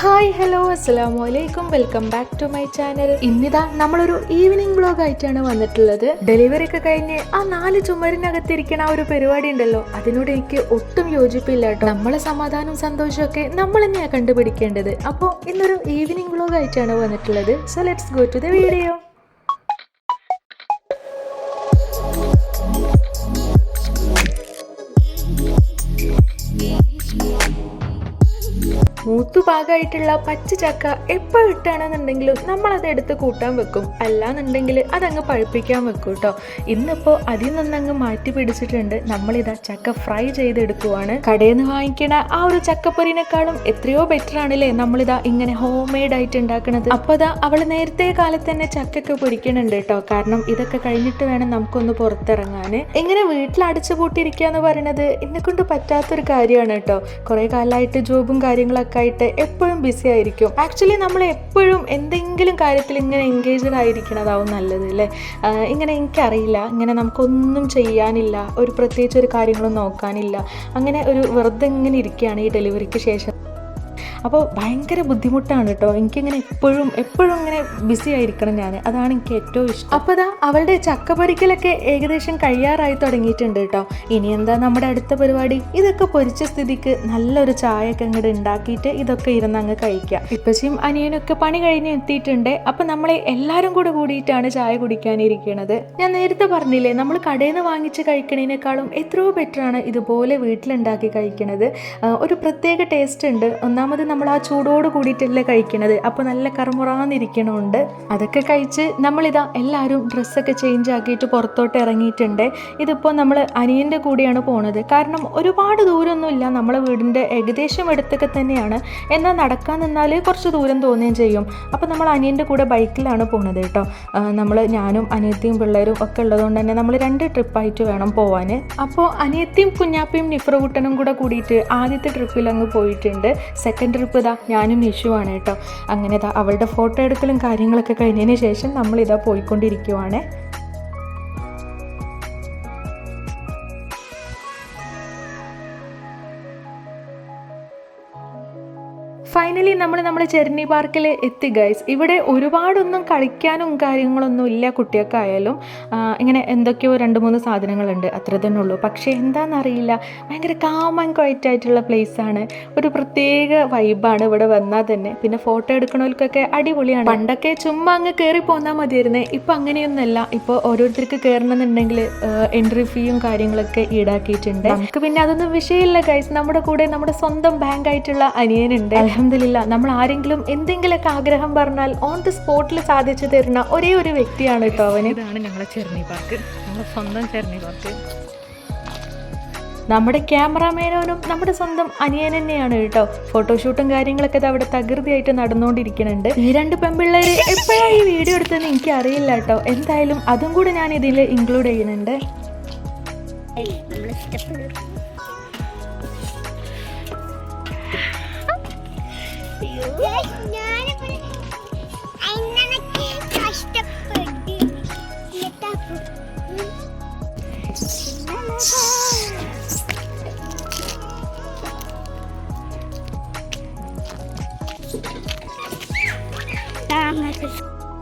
Hi hello അസ്സലാമു അലൈക്കും welcome back to my channel. ഇന്നിതാ നമ്മളൊരു ഈവനിങ് വ്ലോഗ് ആയിട്ടാണ് വന്നിട്ടുള്ളത്. ഡെലിവറി ഒക്കെ കഴിഞ്ഞ് ആ 4 ചുമരിനകത്തിരിക്കണ ആ ഒരു പരിപാടി ഉണ്ടല്ലോ, അതിനോട് എനിക്ക് ഒട്ടും യോജിപ്പില്ല കേട്ടോ. നമ്മളെ സമാധാനവും സന്തോഷമൊക്കെ നമ്മൾ തന്നെയാണ് കണ്ടുപിടിക്കേണ്ടത്. അപ്പോൾ ഇന്നൊരു ഈവനിങ് വ്ലോഗ് ആയിട്ടാണ് വന്നിട്ടുള്ളത്. So let's go to the video. മൂത്തുപാകമായിട്ടുള്ള പച്ച ചക്ക എപ്പോൾ ഇട്ടാണെന്നുണ്ടെങ്കിലും നമ്മളത് എടുത്ത് കൂട്ടാൻ വെക്കും, അല്ലാന്നുണ്ടെങ്കിൽ അതങ്ങ് പഴുപ്പിക്കാൻ വെക്കും കേട്ടോ. ഇന്നിപ്പോൾ അതിൽ നിന്നങ്ങ് മാറ്റി പിടിച്ചിട്ടുണ്ട്. നമ്മളിതാ ചക്ക ഫ്രൈ ചെയ്തെടുക്കുവാണ്. കടയിൽ നിന്ന് വാങ്ങിക്കണ ആ ഒരു ചക്കപ്പൊരിനേക്കാളും എത്രയോ ബെറ്റർ ആണല്ലേ നമ്മളിതാ ഇങ്ങനെ ഹോം മെയ്ഡ് ആയിട്ട് ഉണ്ടാക്കുന്നത്. അപ്പോൾ ഇതാ അവൾ നേരത്തെ കാലത്ത് തന്നെ ചക്കൊക്കെ പൊരിക്കണുണ്ട് കേട്ടോ. കാരണം ഇതൊക്കെ കഴിഞ്ഞിട്ട് വേണം നമുക്കൊന്ന് പുറത്തിറങ്ങാൻ. എങ്ങനെ വീട്ടിൽ അടച്ചു പൂട്ടിയിരിക്കുക എന്ന് പറയുന്നത് എന്നെ കൊണ്ട് പറ്റാത്തൊരു കാര്യമാണ് കേട്ടോ. കുറേ കാലമായിട്ട് ജോബും കാര്യങ്ങളൊക്കെ ആയിട്ട് എപ്പോഴും ബിസി ആയിരിക്കും. ആക്ച്വലി നമ്മൾ എപ്പോഴും എന്തെങ്കിലും കാര്യത്തിൽ ഇങ്ങനെ എൻഗേജ്ഡ് ആയിരിക്കണതാവും നല്ലത് അല്ലേ. ഇങ്ങനെ എനിക്കറിയില്ല, ഇങ്ങനെ നമുക്കൊന്നും ചെയ്യാനില്ല, ഒരു പ്രത്യേകിച്ച് ഒരു കാര്യങ്ങളും നോക്കാനില്ല, അങ്ങനെ ഒരു വെറുതെ ഇങ്ങനെ ഇരിക്കുകയാണ് ഈ ഡെലിവറിക്ക് ശേഷം. അപ്പോൾ ഭയങ്കര ബുദ്ധിമുട്ടാണ് കേട്ടോ. എനിക്കിങ്ങനെ എപ്പോഴും ഇങ്ങനെ ബിസി ആയിരിക്കണം ഞാൻ, അതാണ് എനിക്ക് ഏറ്റവും ഇഷ്ടം. അപ്പോൾ ഇതാ അവളുടെ ചക്കപ്പൊരിക്കലൊക്കെ ഏകദേശം കഴിയാറായി തുടങ്ങിയിട്ടുണ്ട് കേട്ടോ. ഇനി എന്താ നമ്മുടെ അടുത്ത പരിപാടി? ഇതൊക്കെ പൊരിച്ച സ്ഥിതിക്ക് നല്ലൊരു ചായയൊക്കെ അങ്ങോട്ട് ഉണ്ടാക്കിയിട്ട് ഇതൊക്കെ ഇരുന്ന് അങ്ങ് കഴിക്കുക. ഇപ്പച്ചും അനിയനൊക്കെ പണി കഴിഞ്ഞ് എത്തിയിട്ടുണ്ട്. അപ്പം നമ്മളെ എല്ലാവരും കൂടിയിട്ടാണ് ചായ കുടിക്കാനിരിക്കുന്നത്. ഞാൻ നേരത്തെ പറഞ്ഞില്ലേ, നമ്മൾ കടയിൽ നിന്ന് വാങ്ങിച്ച് കഴിക്കണതിനേക്കാളും എത്രയോ ബെറ്ററാണ് ഇതുപോലെ വീട്ടിലുണ്ടാക്കി കഴിക്കണത്. ഒരു പ്രത്യേക ടേസ്റ്റ് ഉണ്ട്. ഒന്നാമത് നമ്മൾ ആ ചൂടോട് കൂടിയിട്ടല്ലേ കഴിക്കണത്, അപ്പോൾ നല്ല കറുമുറാന്നിരിക്കണമുണ്ട്. അതൊക്കെ കഴിച്ച് നമ്മളിതാ എല്ലാവരും ഡ്രസ്സൊക്കെ ചേഞ്ച് ആക്കിയിട്ട് പുറത്തോട്ട് ഇറങ്ങിയിട്ടുണ്ട്. ഇതിപ്പോൾ നമ്മൾ അനിയൻ്റെ കൂടെയാണ് പോണത്. കാരണം ഒരുപാട് ദൂരമൊന്നുമില്ല, നമ്മളെ വീടിൻ്റെ ഏകദേശം അടുത്തൊക്കെ തന്നെയാണ്. എന്നാൽ നടക്കാൻ നിന്നാൽ കുറച്ച് ദൂരം തോന്നുകയും ചെയ്യും. അപ്പോൾ നമ്മൾ അനിയൻ്റെ കൂടെ ബൈക്കിലാണ് പോണത് കേട്ടോ. ഞാനും അനിയത്തിയും പിള്ളേരും ഒക്കെ ഉള്ളതുകൊണ്ട് തന്നെ നമ്മൾ 2 ട്രിപ്പായിട്ട് വേണം പോവാൻ. അപ്പോൾ അനിയത്തിയും കുഞ്ഞാപ്പയും നിഫ്രകുട്ടനും കൂടിയിട്ട് ആദ്യത്തെ ട്രിപ്പിൽ അങ്ങ് പോയിട്ടുണ്ട്. സെക്കൻഡ് ട്രിപ്പ് ഇതാ ഞാനും നിഷുവാണ് കേട്ടോ. അങ്ങനെ ഇതാ അവളുടെ ഫോട്ടോ എടുക്കലും കാര്യങ്ങളൊക്കെ കഴിഞ്ഞതിന് ശേഷം നമ്മളിതാ പോയിക്കൊണ്ടിരിക്കുവാണ്. ഫൈനലി നമ്മൾ ചെർണി പാർക്കിൽ എത്തി ഗൈസ്. ഇവിടെ ഒരുപാടൊന്നും കളിക്കാനും കാര്യങ്ങളൊന്നും ഇല്ല കുട്ടികൾക്കായാലും. ഇങ്ങനെ എന്തൊക്കെയോ 2-3 സാധനങ്ങളുണ്ട്, അത്ര തന്നെ ഉള്ളൂ. പക്ഷേ എന്താണെന്നറിയില്ല, ഭയങ്കര കാം ആൻഡ് ക്വയറ്റ് ആയിട്ടുള്ള പ്ലേസാണ്. ഒരു പ്രത്യേക വൈബാണ് ഇവിടെ വന്നാൽ തന്നെ. പിന്നെ ഫോട്ടോ എടുക്കണവർക്കൊക്കെ അടിപൊളിയാണ്. പണ്ടൊക്കെ ചുമ്മാ അങ്ങ് കയറി പോന്നാൽ മതിയായിരുന്നേ. ഇപ്പോൾ അങ്ങനെയൊന്നുമല്ല. ഇപ്പോൾ ഓരോരുത്തർക്ക് കയറണമെന്നുണ്ടെങ്കിൽ എൻട്രി ഫീയും കാര്യങ്ങളൊക്കെ ഈടാക്കിയിട്ടുണ്ട്. നമുക്ക് പിന്നെ അതൊന്നും വിഷയമില്ല ഗൈസ്. നമ്മുടെ കൂടെ നമ്മുടെ സ്വന്തം ബാങ്ക് ആയിട്ടുള്ള അനിയനുണ്ട്. അൽഹംദുലില്ലാ, നമ്മൾ ആരെങ്കിലും എന്തെങ്കിലുമൊക്കെ ആഗ്രഹം പറഞ്ഞാൽ ഓൺ ദി സ്പോട്ടിൽ സാധിച്ചു തരുന്ന ഒരേ ഒരു വ്യക്തിയാണ് കേട്ടോ അവന്. ഇതാണ് ഞങ്ങളെ ചെർണി പാർക്ക്, ഞങ്ങളുടെ സ്വന്തം ചെർണി പാർക്ക്. നമ്മുടെ ക്യാമറാമാനും നമ്മുടെ സ്വന്തം അനിയൻ തന്നെയാണ് കേട്ടോ. ഫോട്ടോഷൂട്ടും കാര്യങ്ങളൊക്കെ അവിടെ തകൃതിയായിട്ട് നടന്നുകൊണ്ടിരിക്കുന്നുണ്ട്. ഈ 2 പെൺപിള്ളേര് എപ്പോഴാണ് ഈ വീഡിയോ എടുത്തതെന്ന് എനിക്ക് അറിയില്ല കേട്ടോ. എന്തായാലും അതും കൂടെ ഞാൻ ഇതിൽ ഇൻക്ലൂഡ് ചെയ്യുന്നുണ്ട്.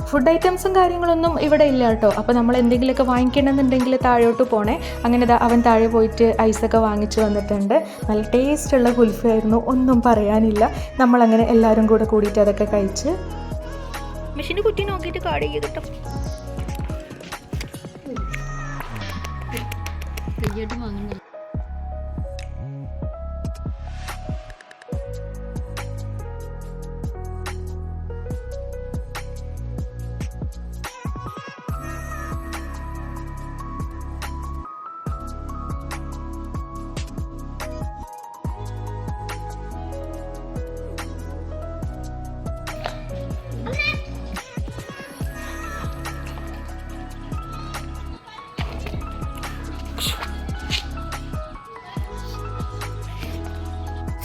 ഫുഡ് ഐറ്റംസും കാര്യങ്ങളൊന്നും ഇവിടെ ഇല്ല കേട്ടോ. അപ്പോൾ നമ്മൾ എന്തെങ്കിലുമൊക്കെ വാങ്ങിക്കണമെന്നുണ്ടെങ്കിൽ താഴോട്ട് പോണേ. അങ്ങനെ അവൻ താഴെ പോയിട്ട് ഐസൊക്കെ വാങ്ങിച്ചു വന്നിട്ടുണ്ട്. നല്ല ടേസ്റ്റുള്ള കുൽഫി ആയിരുന്നു, ഒന്നും പറയാനില്ല. നമ്മളങ്ങനെ എല്ലാവരും കൂടിയിട്ട് അതൊക്കെ കഴിച്ച് മെഷീൻ്റെ കുട്ടി നോക്കിയിട്ട് കാർഡ് ചെയ്തിട്ടോ.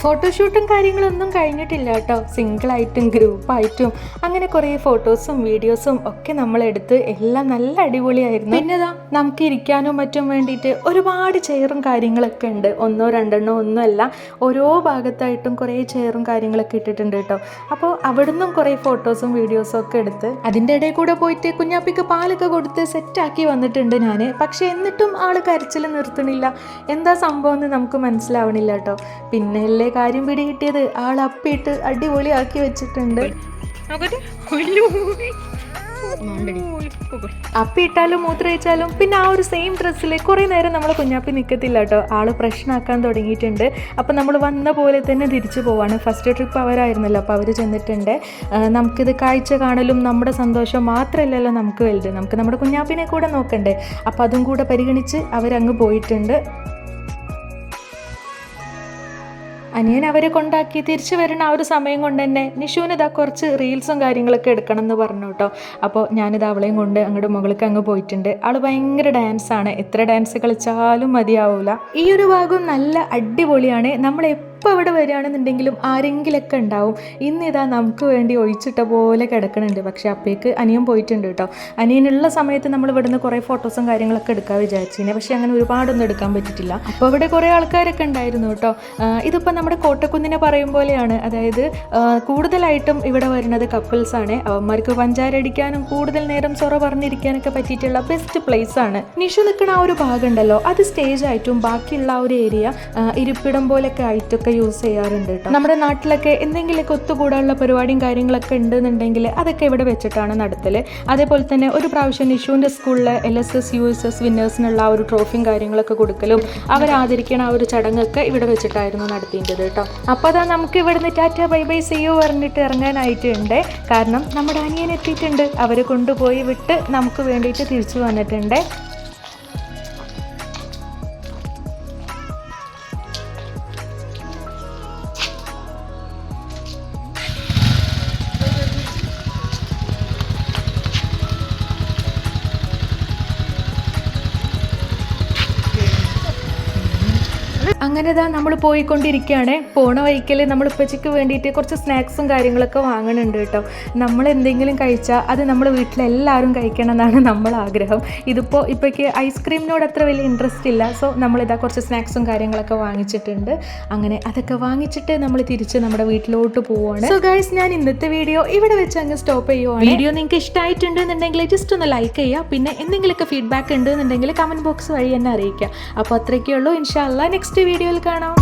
ഫോട്ടോഷൂട്ടും കാര്യങ്ങളൊന്നും കഴിഞ്ഞിട്ടില്ല കേട്ടോ. സിംഗിളായിട്ടും ഗ്രൂപ്പായിട്ടും അങ്ങനെ കുറേ ഫോട്ടോസും വീഡിയോസും ഒക്കെ നമ്മളെടുത്ത് എല്ലാം നല്ല അടിപൊളിയായിരുന്നു. പിന്നെതാ നമുക്ക് ഇരിക്കാനും മറ്റും വേണ്ടിയിട്ട് ഒരുപാട് ചെയറും കാര്യങ്ങളൊക്കെ ഉണ്ട്. 1 2 ഒന്നുമല്ല, ഓരോ ഭാഗത്തായിട്ടും കുറേ ചെയറും കാര്യങ്ങളൊക്കെ ഇട്ടിട്ടുണ്ട് കേട്ടോ. അപ്പോൾ അവിടുന്നും കുറേ ഫോട്ടോസും വീഡിയോസും ഒക്കെ എടുത്ത് അതിൻ്റെ ഇടയിൽ കൂടെ പോയിട്ട് കുഞ്ഞാപ്പിക്ക് പാലൊക്കെ കൊടുത്ത് സെറ്റാക്കി വന്നിട്ടുണ്ട് ഞാൻ. പക്ഷേ എന്നിട്ടും ആൾ കരച്ചിൽ നിർത്തണില്ല. എന്താ സംഭവം എന്ന് നമുക്ക് മനസ്സിലാവണില്ല കേട്ടോ. പിന്നെ അല്ലേ കാര്യം പിടികിട്ടിയത്, ആൾ അപ്പിയിട്ട് അടിപൊളിയാക്കി വെച്ചിട്ടുണ്ട്. അപ്പിയിട്ടാലും മൂത്രയിച്ചാലും പിന്നെ ആ ഒരു സെയിം ഡ്രസ്സിൽ കുറേ നേരം നമ്മൾ കുഞ്ഞാപ്പി നിൽക്കത്തില്ല കേട്ടോ. ആള് പ്രശ്നമാക്കാൻ തുടങ്ങിയിട്ടുണ്ട്. അപ്പം നമ്മൾ വന്ന പോലെ തന്നെ തിരിച്ചു പോവാണ്. ഫസ്റ്റ് ട്രിപ്പ് അവരായിരുന്നല്ലോ, അപ്പോൾ അവർ ചെന്നിട്ടുണ്ട്. നമുക്കിത് കാഴ്ച കാണലും നമ്മുടെ സന്തോഷം മാത്രമല്ലല്ലോ നമുക്ക് വലുത്, നമുക്ക് നമ്മുടെ കുഞ്ഞാപ്പിനെ കൂടെ നോക്കണ്ടേ. അപ്പം അതും കൂടെ പരിഗണിച്ച് അവരങ്ങ് പോയിട്ടുണ്ട്. അനിയൻ അവരെ കൊണ്ടാക്കി തിരിച്ചു വരുന്ന ആ ഒരു സമയം കൊണ്ട് തന്നെ നിഷുവിനിതാ കുറച്ച് റീൽസും കാര്യങ്ങളൊക്കെ എടുക്കണം എന്ന് പറഞ്ഞു കേട്ടോ. അപ്പോൾ ഞാനിത് അവളെയും കൊണ്ട് അങ്ങോട്ട് മുകളിലേക്ക് അങ്ങ് പോയിട്ടുണ്ട്. ആൾ ഭയങ്കര ഡാൻസാണ്, എത്ര ഡാൻസ് കളിച്ചാലും മതിയാവില്ല. ഈ ഒരു ഭാഗം നല്ല അടിപൊളിയാണ്. നമ്മൾ ഇപ്പോൾ ഇവിടെ വരികയാണെന്നുണ്ടെങ്കിലും ആരെങ്കിലൊക്കെ ഉണ്ടാവും. ഇന്നിതാ നമുക്ക് വേണ്ടി ഒഴിച്ചിട്ട പോലെ കിടക്കണുണ്ട്. പക്ഷെ അപ്പേക്ക് അനിയൻ പോയിട്ടുണ്ട് കേട്ടോ. അനിയനുള്ള സമയത്ത് നമ്മൾ ഇവിടുന്ന് കുറേ ഫോട്ടോസും കാര്യങ്ങളൊക്കെ എടുക്കാൻ വിചാരിച്ചിരുന്നു. പക്ഷെ അങ്ങനെ ഒരുപാടൊന്നും എടുക്കാൻ പറ്റിയിട്ടില്ല. അപ്പോൾ ഇവിടെ കുറേ ആൾക്കാരൊക്കെ ഉണ്ടായിരുന്നു കേട്ടോ. ഇതിപ്പോൾ നമ്മുടെ കോട്ടക്കുന്നിനെ പറയും പോലെയാണ്. അതായത് കൂടുതലായിട്ടും ഇവിടെ വരുന്നത് കപ്പിൾസാണ്. അവന്മാർക്ക് പഞ്ചാരടിക്കാനും കൂടുതൽ നേരം സൊറ പറഞ്ഞിരിക്കാനൊക്കെ പറ്റിയിട്ടുള്ള ബെസ്റ്റ് പ്ലേസ് ആണ്. നിഷു നിൽക്കുന്ന ആ ഒരു ഭാഗം ഉണ്ടല്ലോ, അത് സ്റ്റേജ് ആയിട്ടും ബാക്കിയുള്ള ആ ഒരു ഏരിയ ഇരിപ്പിടം പോലൊക്കെ ആയിട്ടൊക്കെ യൂസ് ചെയ്യാറുണ്ട് കേട്ടോ. നമ്മുടെ നാട്ടിലൊക്കെ എന്തെങ്കിലുമൊക്കെ ഒത്തുകൂടാനുള്ള പരിപാടിയും കാര്യങ്ങളൊക്കെ ഉണ്ടെന്നുണ്ടെങ്കിൽ അതൊക്കെ ഇവിടെ വെച്ചിട്ടാണ് നടത്തൽ. അതേപോലെ തന്നെ ഒരു പ്രാവശ്യം നിഷുവിൻ്റെ സ്കൂളിലെ LSS USS വിന്നേഴ്സിനുള്ള ആ ഒരു ട്രോഫിയും കാര്യങ്ങളൊക്കെ കൊടുക്കലും അവരാദരിക്കണ ആ ഒരു ചടങ്ങൊക്കെ ഇവിടെ വെച്ചിട്ടായിരുന്നു നടത്തിയത് കേട്ടോ. അപ്പോൾ അതാ നമുക്ക് ഇവിടുന്ന് tata bye bye see you പറഞ്ഞിട്ട് ഇറങ്ങാനായിട്ടുണ്ട്. കാരണം നമ്മുടെ അനിയൻ എത്തിയിട്ടുണ്ട്. അവരെ കൊണ്ടുപോയി വിട്ട് നമുക്ക് വേണ്ടിയിട്ട് തിരിച്ചു വന്നിട്ടുണ്ട്. അങ്ങനെ ഇതാ നമ്മൾ പോയിക്കൊണ്ടിരിക്കുകയാണ്. പോണ വഴിക്കൽ നമ്മൾ ഉപ്പച്ചയ്ക്ക് വേണ്ടിയിട്ട് കുറച്ച് സ്നാക്സും കാര്യങ്ങളൊക്കെ വാങ്ങുന്നുണ്ട് കേട്ടോ. നമ്മൾ എന്തെങ്കിലും കഴിച്ചാൽ അത് നമ്മൾ വീട്ടിലെല്ലാവരും കഴിക്കണം എന്നാണ് നമ്മൾ ആഗ്രഹം. ഇതിപ്പോൾ ഇപ്പോഴേക്ക് ഐസ്ക്രീമിനോട് അത്ര വലിയ ഇൻട്രസ്റ്റ് ഇല്ല. സോ നമ്മളിതാ കുറച്ച് സ്നാക്സും കാര്യങ്ങളൊക്കെ വാങ്ങിച്ചിട്ടുണ്ട്. അങ്ങനെ അതൊക്കെ വാങ്ങിച്ചിട്ട് നമ്മൾ തിരിച്ച് നമ്മുടെ വീട്ടിലോട്ട് പോവുകയാണ്. സോ ഗൈസ്, ഞാൻ ഇന്നത്തെ വീഡിയോ ഇവിടെ വെച്ച് അങ്ങ് സ്റ്റോപ്പ് ചെയ്യുവാണ്. വീഡിയോ നിങ്ങൾക്ക് ഇഷ്ടമായിട്ടുണ്ടെന്നുണ്ടെങ്കിൽ ജസ്റ്റ് ഒന്ന് ലൈക്ക് ചെയ്യുക. പിന്നെ എന്തെങ്കിലുമൊക്കെ ഫീഡ്ബാക്ക് ഉണ്ടെന്നുണ്ടെങ്കിൽ കമൻറ്റ് ബോക്സ് വഴി എന്നെ അറിയിക്കുക. അപ്പോൾ അത്രയൊക്കെ ഉള്ളൂ. ഇൻഷാ അല്ലാ നെക്സ്റ്റ് വീഡിയോയിൽ കാണാം.